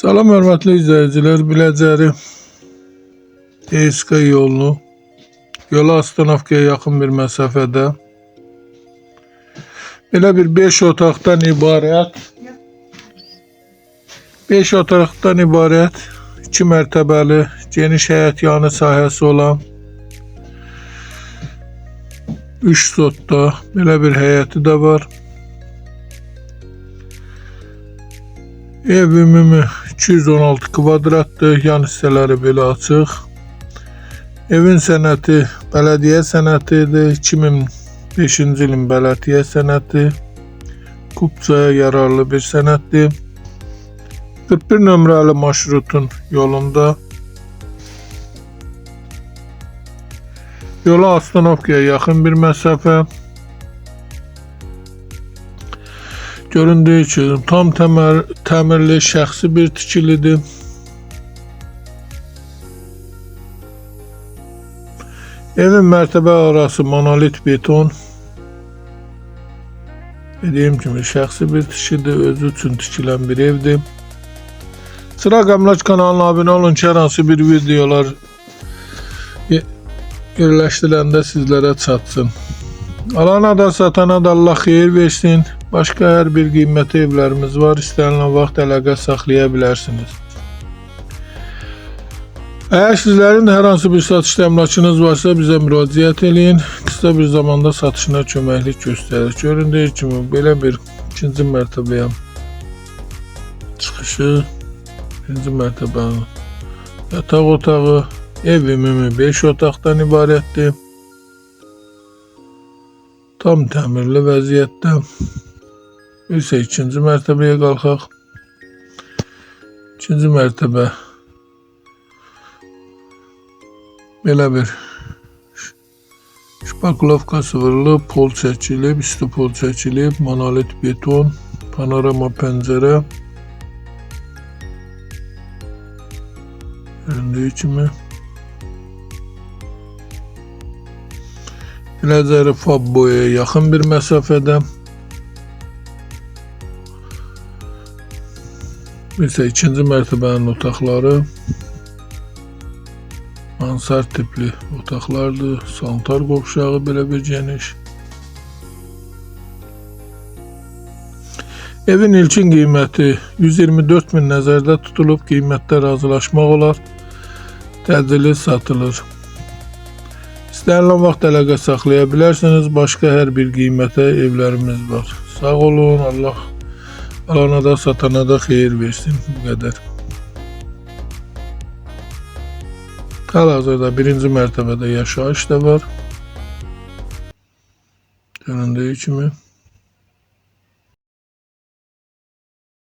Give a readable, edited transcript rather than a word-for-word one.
Salam hörmətli izləyicilər, Biləcəri TSK yolunu yola Astanovkaya yaxın bir məsafədə belə bir 5 otaqdan ibarət 2 mərtəbəli geniş həyət yanı sahəsi olan 3 sotda belə bir həyəti də var. Ev ümumi 216 kvadratdır, yan hissələri belə açıq. Evin sənədi bələdiyyə sənədidir, 2005-ci ilin bələdiyyə sənədi, Kupçaya yararlı bir sənəddir. 41 nömrəli marşrutun yolunda yola Astanovkaya yaxın bir məsafə. Göründüyü kimi tam təmirli şəxsi bir tikilidir. Evin mərtəbə arası monolit beton. Dediyim kimi şəxsi bir tikilidir, özü üçün tikilən bir evdir. Çıraq Əmlak kanalına abunə olun ki, hər hansı bir videolar yerləşdiriləndə sizlərə çatsın. Alana da satana da Allah xeyir versin. Başqa hər bir qiymətli evlərimiz var. İstənilən vaxt əlaqə saxlaya bilərsiniz. Əgər sizlərin hər hansı bir satış əmlakınız varsa bizə müraciət eləyin. Qısa bir zamanda satışına köməklik göstərir. Göründüyü kimi belə bir ikinci mərtəbəyə çıxışı, birinci mərtəbənin yataq otağı, ev ümumi 5 otaqdan ibarətdir. Tam təmirli vəziyyətdə. İsə ikinci mərtəbəyə qalxaq. İkinci mərtəbə belə bir şpakulovkası vurulub, pol çəkilib, üstü pol çəkilib, monolit beton, panorama pəncərə. Göründüyü kimi Biləcəri Fabboya yaxın bir məsafədə. İsə ikinci mərtəbənin otaqları mansard tipli otaqlardır. Sanitar qovşağı belə bir geniş. Evin ilkin qiyməti 124 min nəzərdə tutulub, qiymətdə razılaşmaq olar. Təcili satılır. İstənilən vaxt əlaqə saxlaya bilərsiniz. Başqa hər bir qiymətə evlərimiz var. Sağ olun, Allah alana da satana da xeyir versin. Bu qədər. Hal-hazırda birinci mərtəbədə yaşayış da var. Göründüyü kimi.